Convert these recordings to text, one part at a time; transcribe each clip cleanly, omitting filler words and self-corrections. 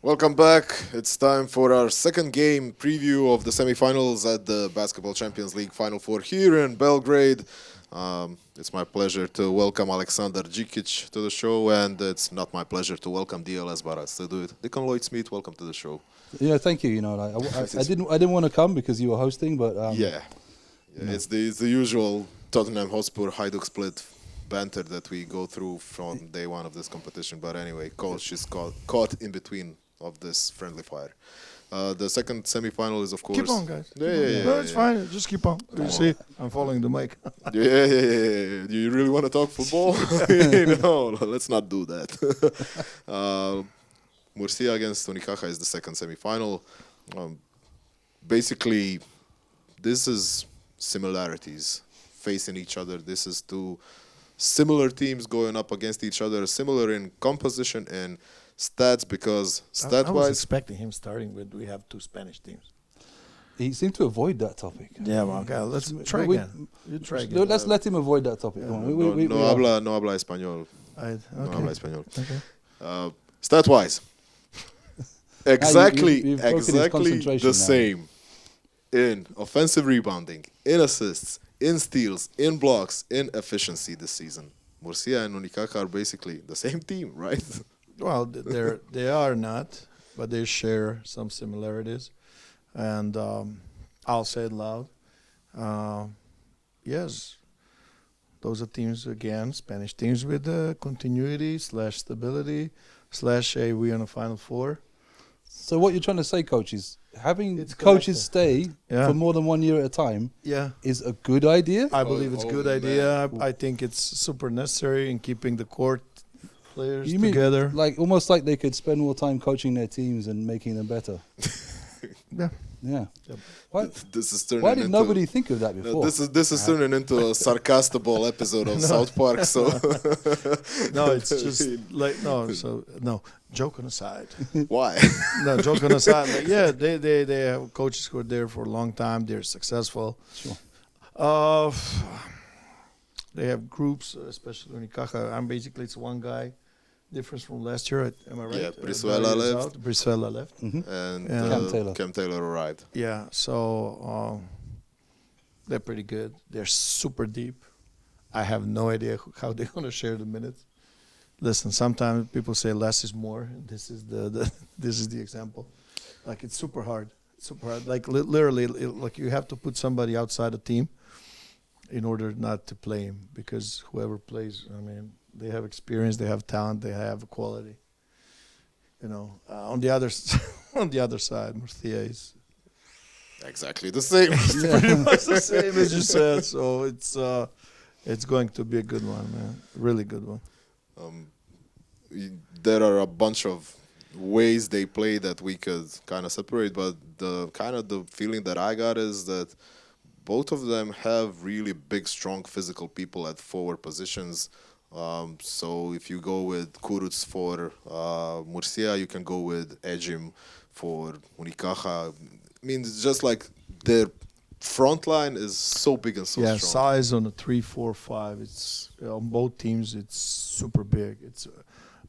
Welcome back. It's time for our second game preview of the semifinals at the Basketball Champions League Final Four here in Belgrade. It's my pleasure to welcome Aleksandar Dzikic to the show, and it's not my pleasure to welcome DLS Baras to do it. Deacon Lloyd Smith, welcome to the show. Yeah, thank you. I didn't want to come because you were hosting, but It's the usual Tottenham Hotspur Hajduk split banter that we go through from day one of this competition. But anyway, Coach is caught in between of this friendly fire. The second semifinal is, of course... Keep on, guys. Yeah. No, it's fine. Just keep on. You see, I'm following the mic. Yeah. Do you really want to talk football? No, let's not do that. Murcia against Unaka is the second semifinal. Basically, this is similarities facing each other. This is two similar teams going up against each other, similar in composition and stats, because I was stat-wise... expecting him starting with we have two Spanish teams. he seemed to avoid that topic. Yeah, well, okay, let's try again. You try No, again. let's let him avoid that topic. Come on. No habla español. Okay. No habla español. Okay. Stat-wise, you've broken his exactly concentration the now. same in offensive rebounding, in assists, in steals, in blocks, in efficiency this season. Murcia and Unaka are basically the same team, right? Well, they are not, but they share some similarities, and I'll say it loud. Yes, those are teams again, Spanish teams with continuity / stability / hey, we on the Final Four. So what you're trying to say, Coach, is having It's coaches collective. stay Yeah. for more than 1 year at a time Yeah. is a good idea? I believe it's a good man. idea. I think it's super necessary in keeping the court players You mean together. like almost like they could spend more time coaching their teams and making them better? Yeah. Yeah. Yep. This is turning Why did into... nobody think of that No, before? this is turning into a sarcastable episode of South Park. So No, it's just like no. Joking aside, why? no. Joking aside, like, yeah, they have coaches who are there for a long time. They're successful. Sure. They have groups, especially Unikaha. I'm basically it's one guy. Difference from last year. Am I right? Yeah, Brizuela Darius left. out, Brizuela left. Mhm. And Yeah. Cam Taylor arrived. Yeah, so they're pretty good. They're super deep. I have no idea how they're going to share the minutes. Listen, sometimes people say less is more. This is this is the example. Like it's super hard. Super hard. Like literally, like you have to put somebody outside the team in order not to play him, because whoever plays, I mean, they have experience, they have talent, they have quality. You know, on the other on the other side, Murcia is Exactly the same. pretty much the same as you said. So it's going to be a good one, man. Really good one. There are a bunch of ways they play that we could kind of separate, but the feeling that I got is that both of them have really big, strong physical people at forward positions. So if you go with Kuruc for Murcia, you can go with Ejim for Unikaha. I mean, it's just like their front line is so big and so Yeah, strong. size on a 3, 4, 5. It's on both teams. It's super big.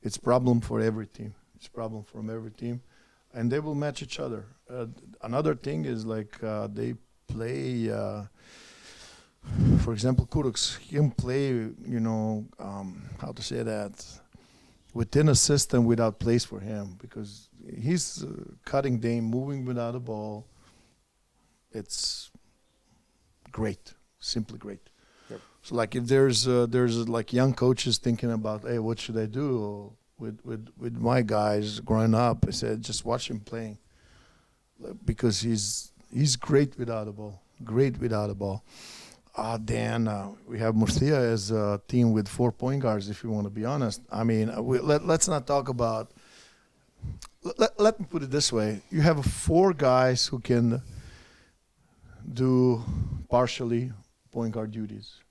It's problem for every team. It's problem from every team, and they will match each other. Another thing is like they play. For example, Kuruc, he can play. You know how to say that within a system without place for him, because he's cutting game, moving without a ball. It's great, simply great. Yep. So like if there's like young coaches thinking about, hey, what should I do with my guys growing up? I said just watch him playing, because he's great without a ball. Great without a ball. Dan, we have Murcia as a team with 4 point guards. If you want to be honest, I mean, let's not talk about. Let me put it this way: you have 4 guys who can do partially point guard duties.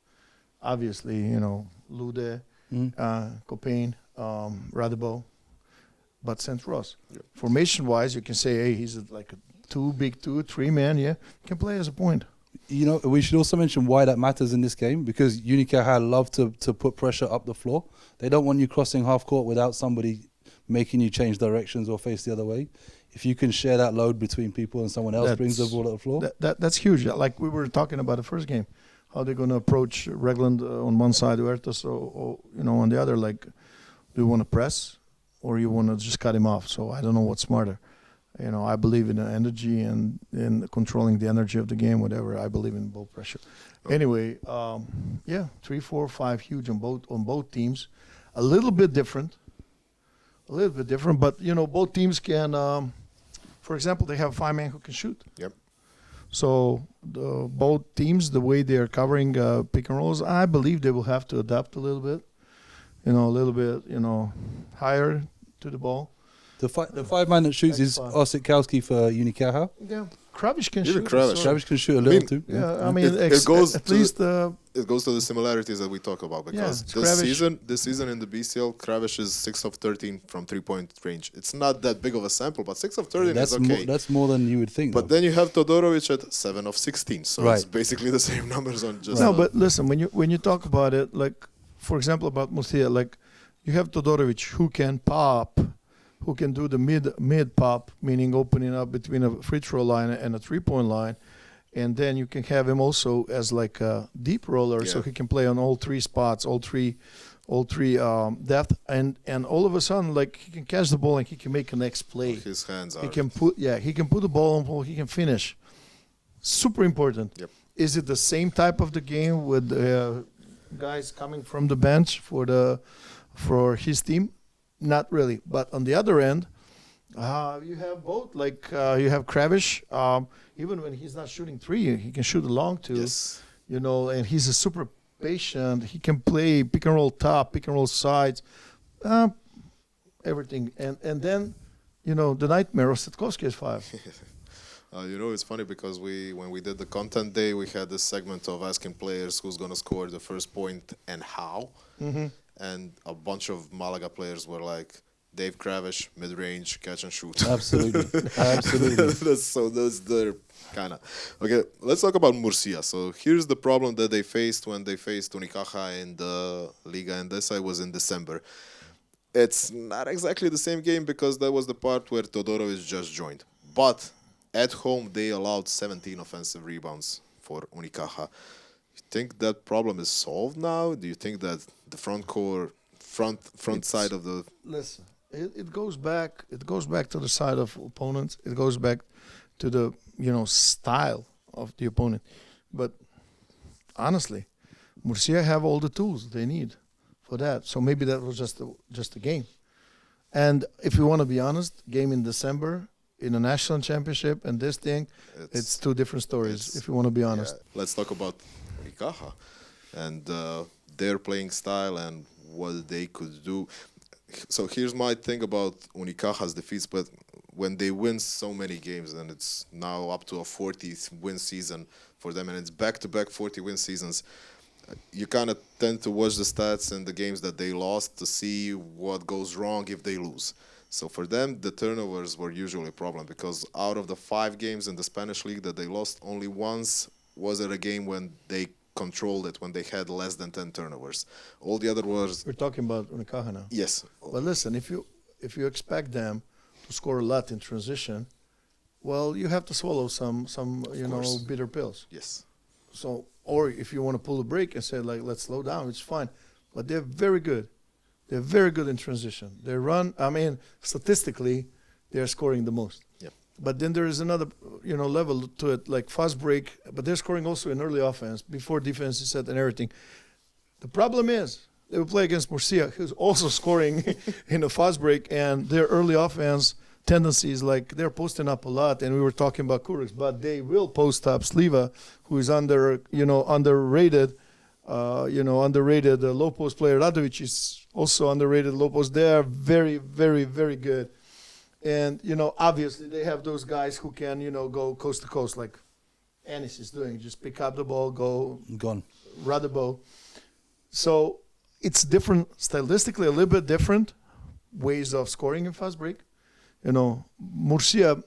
Obviously, you know, Lude, Copain, Radebo, but St. Ross. Yep. Formation-wise, you can say, hey, he's like a 3 man, yeah, can play as a point. You know, we should also mention why that matters in this game, because Unikaha love to put pressure up the floor. They don't want you crossing half court without somebody making you change directions or face the other way. If you can share that load between people and someone else brings the ball to the floor. That's huge. Like we were talking about the first game, how they're going to approach Regland on one side, Huertas, or on the other. Like, do you want to press or you want to just cut him off? So I don't know what's smarter. I believe in the energy and in controlling the energy of the game, whatever. I believe in ball pressure. Anyway, 3, 4, 5 huge on both teams. A little bit different, but both teams can. For example, they have a 5-man who can shoot. Yep. So both teams, the way they are covering pick and rolls, I believe they will have to adapt a little bit. Higher to the ball. The 5-man that shoots is Osovski for Unaka. Yeah, Kravic can Even shoot. Kravic can shoot a little too. Yeah, I mean, it goes at least it goes to the similarities that we talk about because this season in the BCL, Kravic is 6 of 13 from 3-point range. It's not that big of a sample, but 6 of 13 is okay. That's more than you would think. But then you have Todorovic at 7 of 16, so it's basically the same numbers on just. No, but listen, when you talk about it, like for example about Murcia, like you have Todorovic who can pop. Who can do the mid pop, meaning opening up between a free throw line and a 3-point line, and then you can have him also as like a deep roller, so he can play on all 3 spots, all three depth, and all of a sudden like he can catch the ball and he can make a next play. His hands are. He can put the ball on ball. He can finish. Super important. Yep. Is it the same type of the game with guys coming from the bench for his team? Not really, but on the other end, you have both. Like you have Kravic. Even when he's not shooting 3, he can shoot a long too. Yes. And he's a super patient. He can play pick and roll top, pick and roll sides, everything. And then, the nightmare of Setkovsky is 5. It's funny because when we did the content day, we had this segment of asking players who's going to score the first point and how. Mm-hmm. And a bunch of Malaga players were like, Dave Kravic, mid-range, catch and shoot. Absolutely. Absolutely. So those they're kind of... Okay, let's talk about Murcia. So here's the problem that they faced when they faced Unicaja in the Liga Endesa. It was in December. It's not exactly the same game because that was the part where Todorovic just joined. But at home, they allowed 17 offensive rebounds for Unicaja. You think that problem is solved now? Do you think that the front side of the... Listen, it goes back to the side of opponents. It goes back to the, style of the opponent. But honestly, Murcia have all the tools they need for that. So maybe that was just a game. And if you want to be honest, game in December in a national championship and this thing, it's 2 different stories, if you want to be honest. Yeah. Let's talk about Unicaja and their playing style and what they could do. So here's my thing about Unicaja's defeats, but when they win so many games, and it's now up to a 40-win season for them, and it's back-to-back 40-win seasons, you kind of tend to watch the stats and the games that they lost to see what goes wrong if they lose. So for them, the turnovers were usually a problem because out of the 5 games in the Spanish league that they lost, only once was it a game when they controlled it, when they had less than 10 turnovers. All the other was... We're talking about Unicaja now. Yes. But listen, if you expect them to score a lot in transition, well, you have to swallow some bitter pills. Yes. So, or if you want to pull a break and say, like, let's slow down, it's fine. But they're very good. They're very good in transition. They run, statistically, they're scoring the most. Yep. But then there is another, level to it, like fast break. But they're scoring also in early offense, before defense is set and everything. The problem is, they will play against Murcia, who's also scoring in a fast break, and their early offense tendencies, like they're posting up a lot, and we were talking about Kuriks, but they will post up Sliva, who is underrated, low post player. Radovic is also underrated low post. They are very, very, very good. And, obviously they have those guys who can, go coast to coast like Anis is doing. Just pick up the ball, go. Gone. Radabo. So it's different, stylistically a little bit different ways of scoring in fast break. Murcia,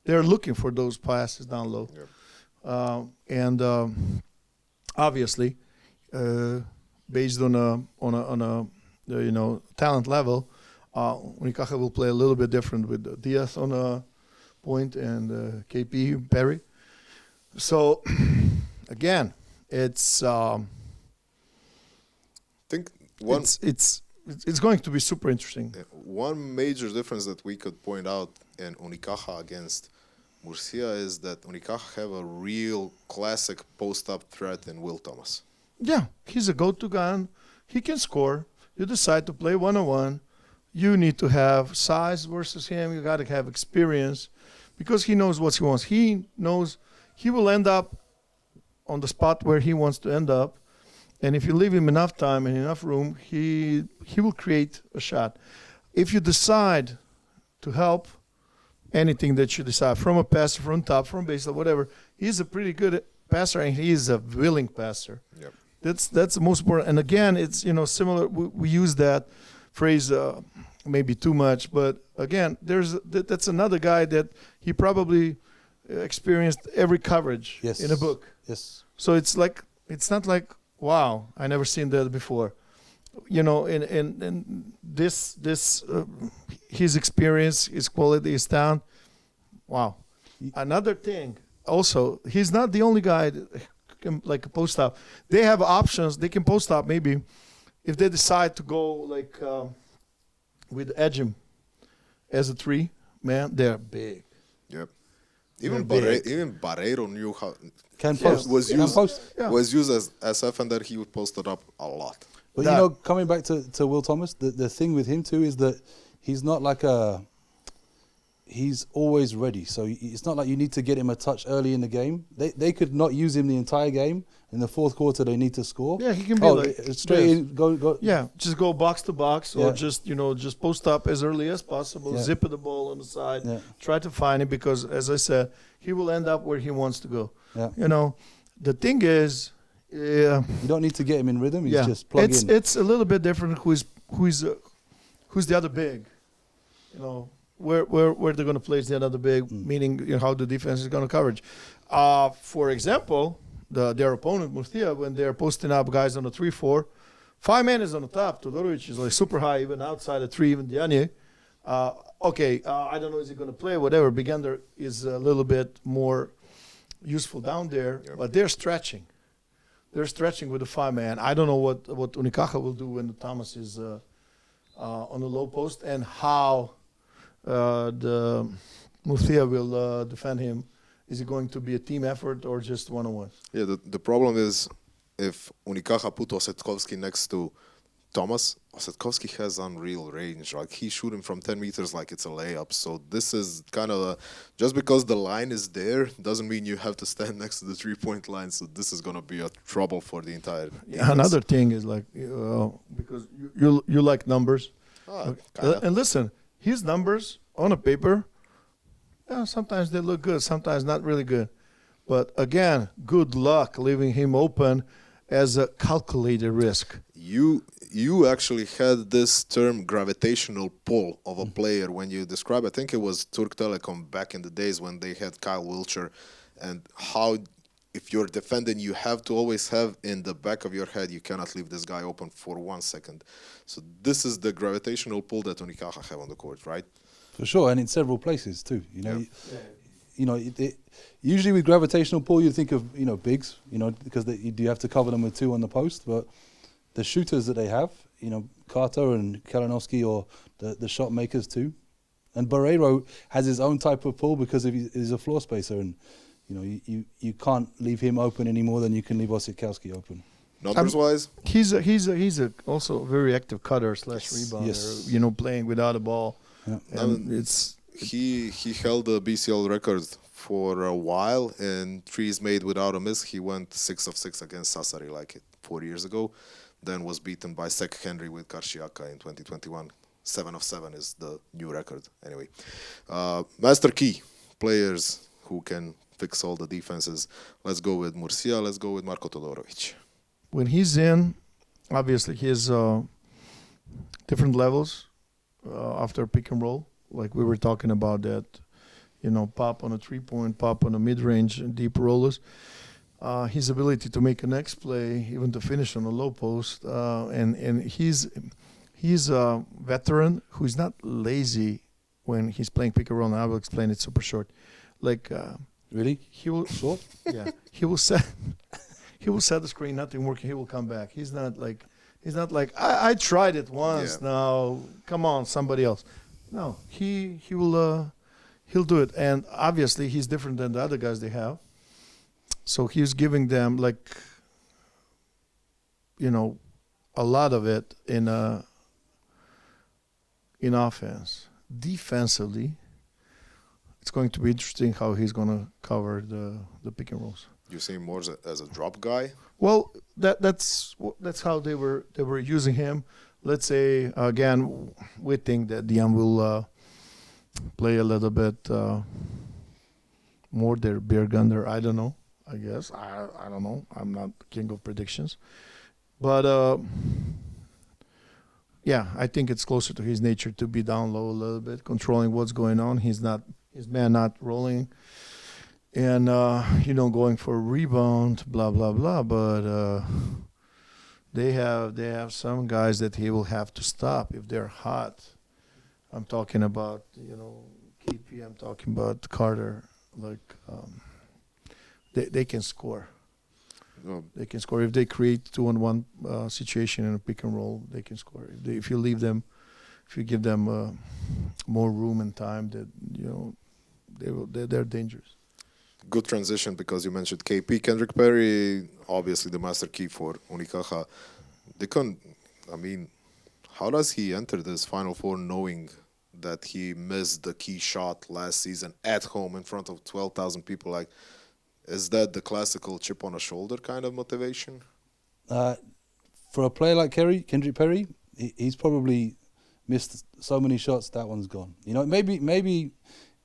they're looking for those passes down low. Yep. And obviously, based on a talent level, Unaka will play a little bit different with Diaz on a point and KP Perry. So again, it's think it's going to be super interesting. one major difference that we could point out in Unikaha against Murcia is that Unikaha have a real classic post-up threat in Will Thomas. Yeah, he's a go-to guy. He can score. You decide to play one-on-one. You need to have size versus him. You got to have experience because he knows what he wants. He knows he will end up on the spot where he wants to end up. And if you leave him enough time and enough room, he will create a shot. If you decide to help, anything that you decide, from a passer, from top, from baseline, whatever, he's a pretty good passer and he is a willing passer. Yep. That's the most important. And again, it's similar. We use that phrase maybe too much, but again, that's another guy that he probably experienced every coverage in a book. Yes. So it's not like, wow, I never seen that before. And this his experience, his quality, his talent. Wow. Another thing, also, he's not the only guy that can post up. They have options. They can post up maybe if they decide to go with Edgem as a 3 man. They're big. Yep. Even Barreiro knew how. Was used as SF, and that he would post it up a lot. But coming back to Will Thomas, the thing with him too is that he's not he's always ready. So it's not like you need to get him a touch early in the game. They could not use him the entire game. In the fourth quarter, they need to score. Yeah, he can be straight in, go. Yeah, just go box to box, or just post up as early as possible. Zip the ball on the side. Yeah. Try to find him because, as I said, he will end up where he wants to go. Yeah. The thing is, you don't need to get him in rhythm. He's just plug in. It's a little bit different. Who's the other big? Where they're going to place the other big, meaning how the defense is going to coverage. For example, their opponent Murcia, when they're posting up guys on the 3-4, 5 man is on the top. Todorovic is super high, even outside the 3, even Diane. I don't know, is he going to play? Whatever. Bigender is a little bit more useful down there, but they're stretching. They're stretching with the 5 man. I don't know what Unikaha will do when Thomas is on the low post and how the Murcia will defend him. Is it going to be a team effort or just one-on-one? Yeah, the problem is if Unikaha put Ossetkovski next to Thomas, Ossetkovski has unreal range. Like, he shoot him from 10 meters like it's a layup. So this is kind of just because the line is there doesn't mean you have to stand next to the 3-point line. So this is going to be a trouble for the entire defense. Another thing is because you like numbers. And listen, his numbers on a paper, sometimes they look good, sometimes not really good. But again, good luck leaving him open as a calculated risk. You actually had this term gravitational pull of a player when you describe, I think it was Turk Telekom back in the days when they had Kyle Wiltshire, and how if you're defending, you have to always have in the back of your head, you cannot leave this guy open for 1 second. So this is the gravitational pull that Unikaha have on the court, right? For sure, and in several places too. Usually with gravitational pull, you think of bigs, because you have to cover them with 2 on the post. But the shooters that they have, Carter and Kalinowski, or the shot makers too, and Barreiro has his own type of pull because he's a floor spacer, and you can't leave him open any more than you can leave Ossetkovski open. Numbers wise, he's also a very active cutter / rebounder. Yes. Playing without a ball. Yeah. And he held the BCL record for a while in threes made without a miss. He went 6 of 6 against Sassari 4 years ago. Then was beaten by Sek Henry with Karšiaka in 2021. 7 of 7 is the new record. Anyway, master key players who can fix all the defenses. Let's go with Murcia. Let's go with Marko Todorovic. When he's in, obviously he has different levels after pick and roll. Like we were talking about that, pop on a 3-point, pop on a mid-range and deep rollers. His ability to make a next play, even to finish on a low post, and he's he's a veteran who's not lazy when he's playing pick and roll. And I will explain it super short. Like Really? he will Short? yeah, he will set the screen, nothing working, he will come back. He's not like I tried it once. Yeah. Now come on, somebody else. No, he'll do it. And obviously he's different than the other guys they have. So he's giving them like a lot of it in offense. Defensively, it's going to be interesting how he's going to cover the pick and rolls. You see him more as a drop guy? Well, that's how they were using him. Let's say again, we think that Dion will play a little bit more their beer gunner. I don't know. I guess I don't know. I'm not king of predictions, but yeah, I think it's closer to his nature to be down low a little bit, controlling what's going on. His man not rolling, and going for a rebound, blah blah blah. But they have some guys that he will have to stop if they're hot. I'm talking about KP. I'm talking about Carter. Like they can score. No. They can score if they create 2-on-1 situation in a pick and roll. They can score if you give them more room and time. That they're dangerous. Good transition because you mentioned KP, Kendrick Perry, obviously the master key for Unaka. How does he enter this Final Four knowing that he missed the key shot last season at home in front of 12,000 people? Like, is that the classical chip on a shoulder kind of motivation? For a player like Kendrick Perry, he's probably missed so many shots that one's gone. Maybe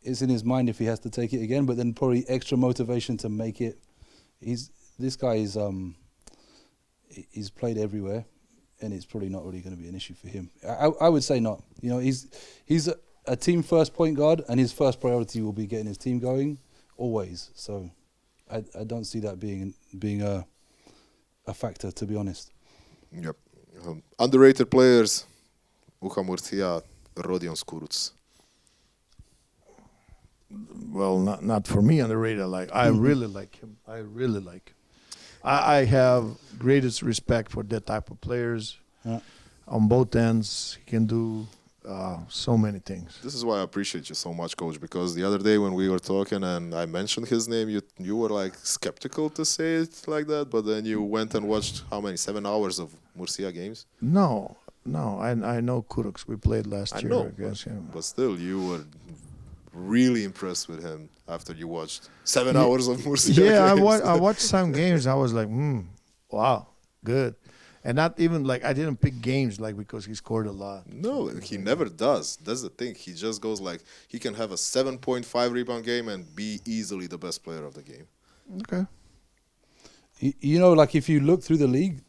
it's in his mind if he has to take it again, but then probably extra motivation to make it. This guy is he's played everywhere, and it's probably not really going to be an issue for him. I would say not. He's a team first point guard, and his first priority will be getting his team going always. So I don't see that being a factor, to be honest. Yep. Underrated players, Uha Murcia, Rodion Skuruc. Well, not for me underrated. Like I really like him. I have greatest respect for that type of players. Yeah. On both ends, he can do so many things. This is why I appreciate you so much, Coach, because the other day when we were talking and I mentioned his name, you were like skeptical to say it like that, but then you went and watched how many, 7 hours of Murcia games? No, I know Kurucs. We played last year. I know, against him. but still, you were really impressed with him after you watched 7 hours of Murcia Yeah, games. I watched some games. I was like, wow, good. And not even like I didn't pick games like because he scored a lot. No, he never does. That's the thing. He just goes like he can have a 7.5 rebound game and be easily the best player of the game. Okay. Like if you look through the league,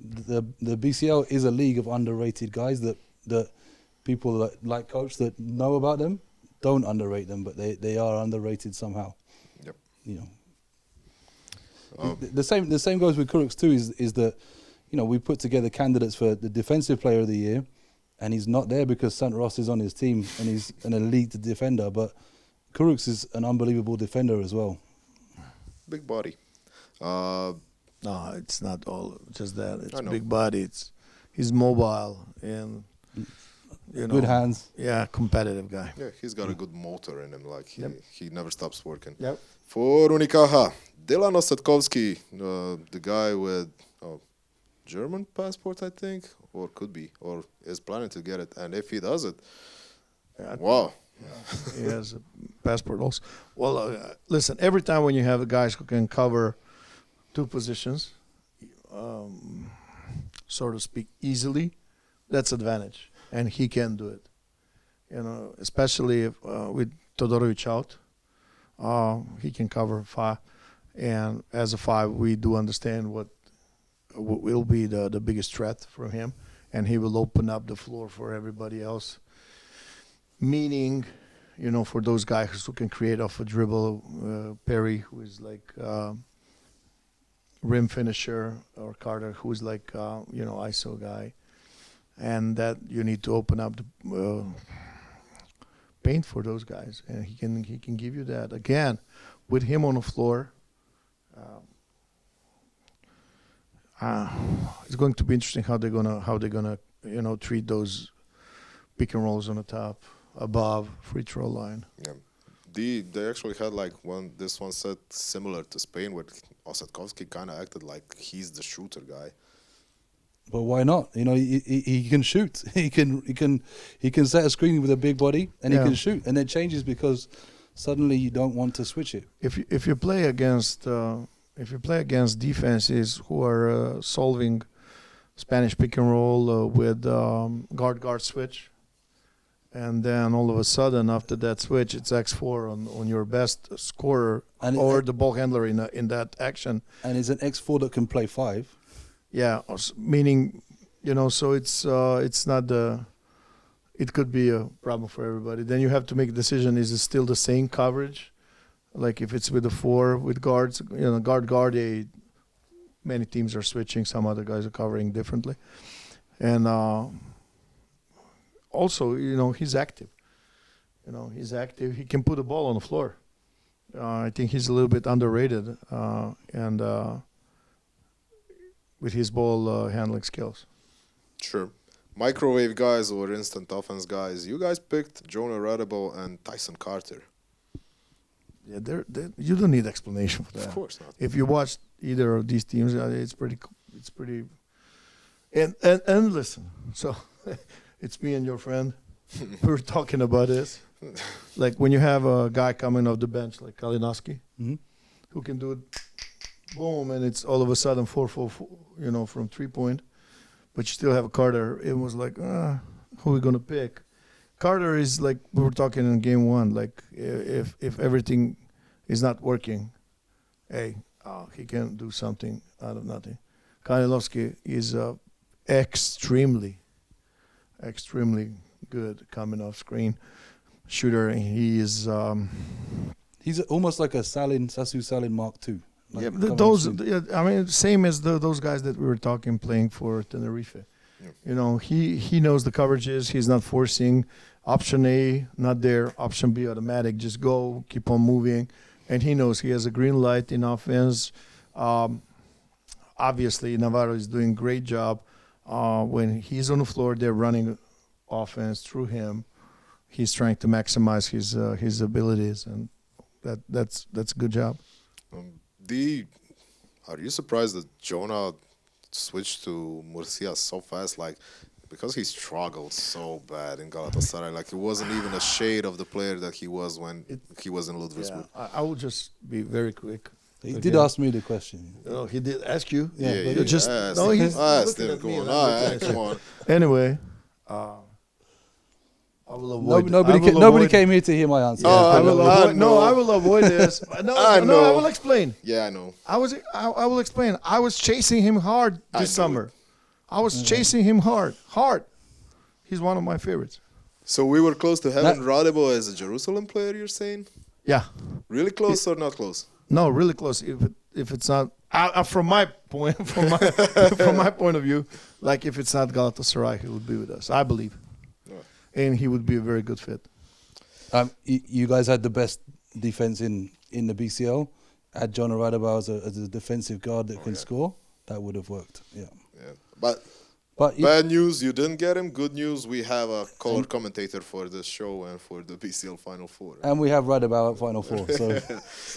the BCL is a league of underrated guys that people that like Coach that know about them don't underrate them, but they are underrated somehow. Yep. The same goes with Kurucs too. Is that we put together candidates for the defensive player of the year, and he's not there because Sant Ross is on his team and he's an elite defender. But Kurucs is an unbelievable defender as well. Big body. No, it's not all just that. It's big body. He's mobile and good hands. Yeah, competitive guy. Yeah, he's got a good motor in him. Like he never stops working. Yep. For Unaka, Delano Setkovski, the guy with German passport, I think, or could be, or is planning to get it. And if he does it, wow. Yeah, he has a passport also. Well, listen, every time when you have guys who can cover two positions, so to speak, easily, that's advantage. And he can do it. Especially if, with Todorovic out, he can cover 5. And as a 5, we do understand what will be the biggest threat for him, and he will open up the floor for everybody else. Meaning, for those guys who can create off a dribble, Perry, who is like rim finisher, or Carter, who is like ISO guy. and that you need to open up the paint for those guys, and he can give you that again with him on the floor. It's going to be interesting how they're gonna treat those pick and rolls on the top, above free throw line. Yeah. They actually had like this one set similar to Spain, where Osovski kind of acted like he's the shooter guy. But why not? He can shoot. He can set a screen with a big body, and he can shoot. And it changes because suddenly you don't want to switch it. If you play against defenses who are solving Spanish pick and roll with guard switch, and then all of a sudden after that switch it's X4 on your best scorer or the ball handler in that action. And it's an X4 that can play 5. Yeah, meaning, so it's not it could be a problem for everybody. Then you have to make a decision, is it still the same coverage? Like if it's with a 4 with guards, guard, many teams are switching, some other guys are covering differently. And also, he's active. He's active. He can put the ball on the floor. I think he's a little bit underrated. And with his ball handling skills. Sure. Microwave guys or instant offense guys. You guys picked Jonah Radebo and Tyson Carter. Yeah, you don't need explanation for that. Of course not. If you watch either of these teams, it's pretty. And listen, so it's me and your friend. We were talking about this. Like when you have a guy coming off the bench like Kalinowski, who can do it. Boom, and it's all of a sudden 4-4, from 3-point. But you still have a Carter. It was like, who are we going to pick? Carter is like, we were talking in game 1, like if everything is not working, he can do something out of nothing. Kalinowski is extremely good coming off screen shooter. He is... he's almost like a Sasu Salin Mark II. Like same as those guys that we were talking playing for Tenerife. Yeah. He knows the coverages. He's not forcing. Option A, not there. Option B, automatic. Just go, keep on moving. And he knows he has a green light in offense. Obviously, Navarro is doing a great job. When he's on the floor, they're running offense through him. He's trying to maximize his abilities, and that's a good job. Are you surprised that Jonah switched to Murcia so fast? Like, because he struggled so bad in Galatasaray. Like, it wasn't even a shade of the player that he was when he was in Ludwigsburg. Yeah, I will just be very quick. He did ask me the question. Oh, he did ask you? Yeah, he's looking at me. Come on. Anyway, I will avoid. Nobody came here to hear my answer. I will avoid this. I will explain. Yeah, I know. I will explain. I was chasing him hard this summer. I was chasing him hard. He's one of my favorites. So we were close to having Radebo as a Jerusalem player, you're saying? Yeah. Really close or not close? No, really close. If it's not from my point of view, like if it's not Galatasaray, he would be with us. I believe. And he would be a very good fit. You guys had the best defense in the BCL. Had Jonah Radebo as a defensive guard that can score. That would have worked. Yeah. But bad news, you didn't get him. Good news, we have a color commentator for this show and for the BCL Final Four. And we have Radebo at Final Four. So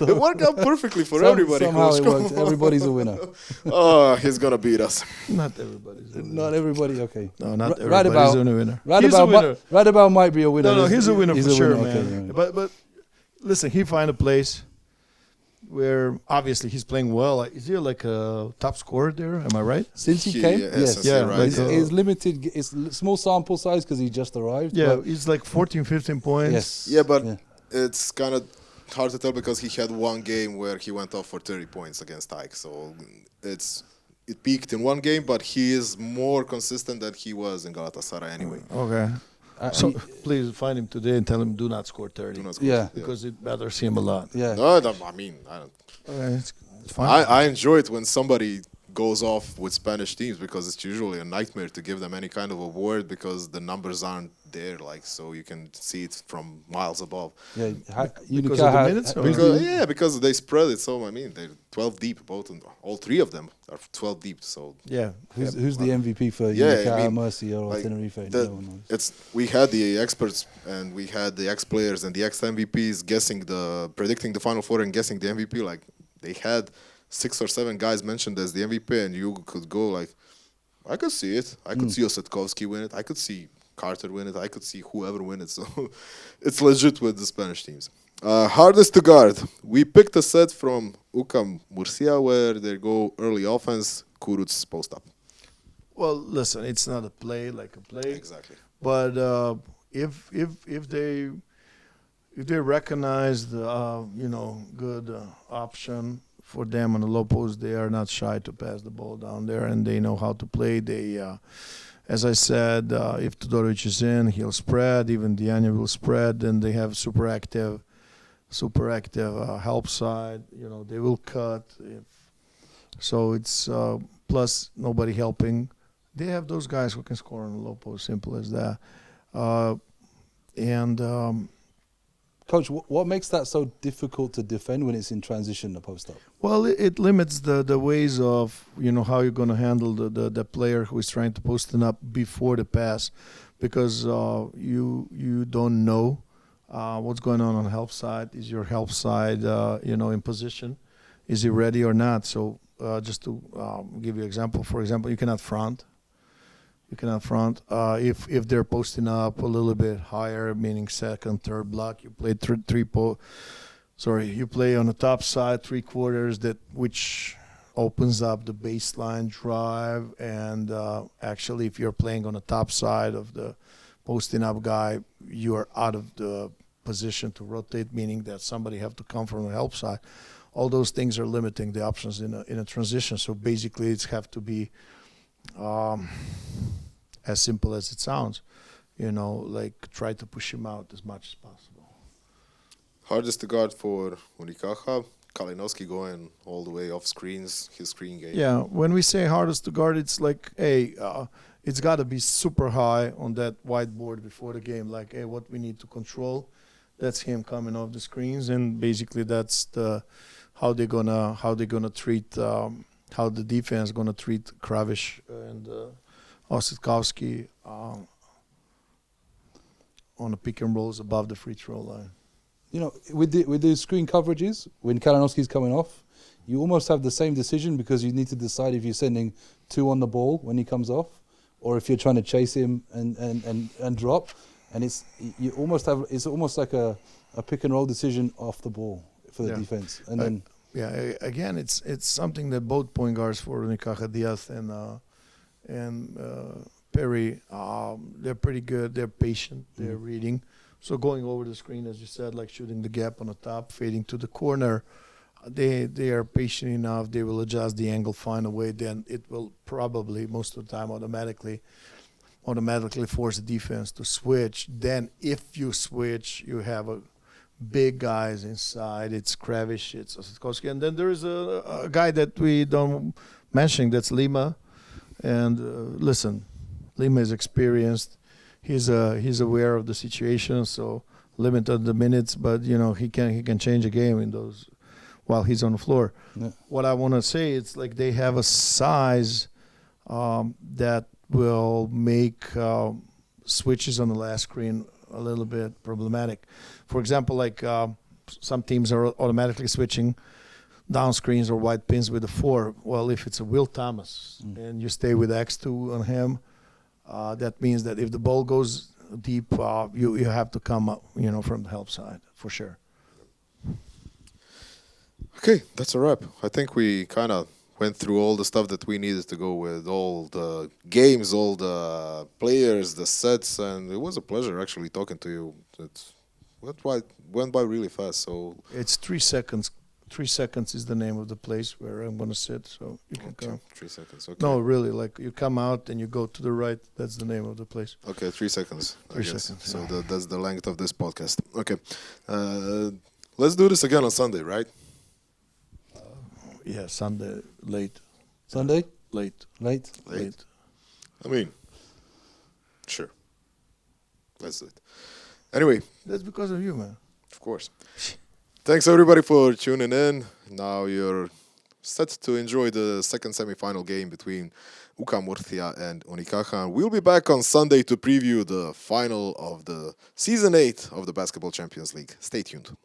it worked out perfectly for everybody. Somehow it worked. Everybody's a winner. Oh, he's going to beat us. Not everybody's a winner. Not everybody, okay. No, not everybody's a winner. Radebo might be a winner. No, he's a winner for sure, winner. man. Okay, but listen, he find a place where obviously he's playing well. Is he like a top scorer there? Am I right? Since he came? Yes. Yeah, right. It's limited. It's small sample size because he just arrived. Yeah, he's like 14, 15 points. Yes. Yeah, but it's kind of hard to tell because he had one game where he went off for 30 points against Ike. So it peaked in one game, but he is more consistent than he was in Galatasaray anyway. Okay. So please find him today and tell him do not score 30. Because it bothers him a lot. Yeah. No, I mean, I don't. Okay, it's fine. I enjoy it when somebody goes off with Spanish teams because it's usually a nightmare to give them any kind of award because the numbers aren't there, like, so you can see it from miles above. Yeah, because of the minutes, or- Because they spread it, so I mean they're 12 deep, both and all three of them are 12 deep. So Yeah. who's the MVP for Yeah, Unaka, I mean, Murcia, or like, Tenerife? the- No one knows. It's we had the experts and we had the ex players and the ex MVPs predicting the Final Four and guessing the MVP. Like they had 6 or 7 guys mentioned as the MVP, and you could go like, I could see it. I could see Osovski win it. I could see Carter win it. I could see whoever win it. So it's legit with the Spanish teams. Hardest to guard. We picked a set from UCAM Murcia where they go early offense, Kuruc's post up. Well, listen, it's not a play like a play. Exactly. But if they recognize the good option for them on the low post, they are not shy to pass the ball down there, and they know how to play. They, as I said, if Todorovic is in, he'll spread. Even Diana will spread, and they have super active help side. They will cut. So it's plus nobody helping. They have those guys who can score on the low post. Simple as that. Coach, what makes that so difficult to defend when it's in transition, the post up? Well, it limits the ways of how you're going to handle the player who is trying to post it up before the pass, because you don't know what's going on the help side. Is your help side in position? Is he ready or not? So just to give you an example, for example, you cannot front. If they're posting up a little bit higher, meaning second, third block. You play you play on the top side 3/4, which opens up the baseline drive. And actually, if you're playing on the top side of the posting up guy, you are out of the position to rotate, meaning that somebody have to come from the help side. All those things are limiting the options in a transition. So basically, it's have to be as simple as it sounds, like try to push him out as much as possible. Hardest to guard for Unaka, Kalinowski going all the way off screens, his screen game. Yeah, when we say hardest to guard, it's like, hey, it's got to be super high on that whiteboard before the game. Like, hey, what we need to control, that's him coming off the screens, and basically that's how they're gonna treat how the defense gonna treat Kravish and Osovski on the pick and rolls above the free throw line. With the screen coverages, when Kalinowski's coming off, you almost have the same decision, because you need to decide if you're sending 2 on the ball when he comes off, or if you're trying to chase him and drop. And it's almost like a pick and roll decision off the ball for the defense. And then again, it's something that both point guards for Unicaja, Diaz and Perry, they're pretty good. They're patient. They're reading. So going over the screen, as you said, like shooting the gap on the top, fading to the corner, they are patient enough. They will adjust the angle, find a way. Then it will probably most of the time automatically force the defense to switch. Then if you switch, you have a big guys inside. It's Kravish, it's Osovski, and then there is a guy that we don't mention. That's Lima. And listen, Lima is experienced. He's aware of the situation, so limited the minutes, but he can change a game in those while he's on the floor. Yeah. What I want to say, it's like they have a size that will make switches on the last screen a little bit problematic. For example, like some teams are automatically switching down screens or wide pins with a 4. Well, if it's a Will Thomas and you stay with X2 on him, that means that if the ball goes deep, you have to come up, from the help side for sure. Okay, that's a wrap. I think we kind of went through all the stuff that we needed to go with, all the games, all the players, the sets, and it was a pleasure actually talking to you. It went by really fast. So it's 3 seconds. 3 seconds is the name of the place where I'm going to sit, so you can come. 3 seconds, okay. No, really, like you come out and you go to the right, that's the name of the place. Okay, 3 seconds. 3 seconds. So that's the length of this podcast. Okay. Let's do this again on Sunday, right? Yeah, Sunday late. Sunday? Late. Late? Late. I mean, sure. Let's do it. Anyway, That's because of you, man. of course. Thanks everybody for tuning in. Now you're set to enjoy the second semi-final game between UK Murcia and Unaka. We'll be back on Sunday to preview the final of the Season 8 of the Basketball Champions League. Stay tuned.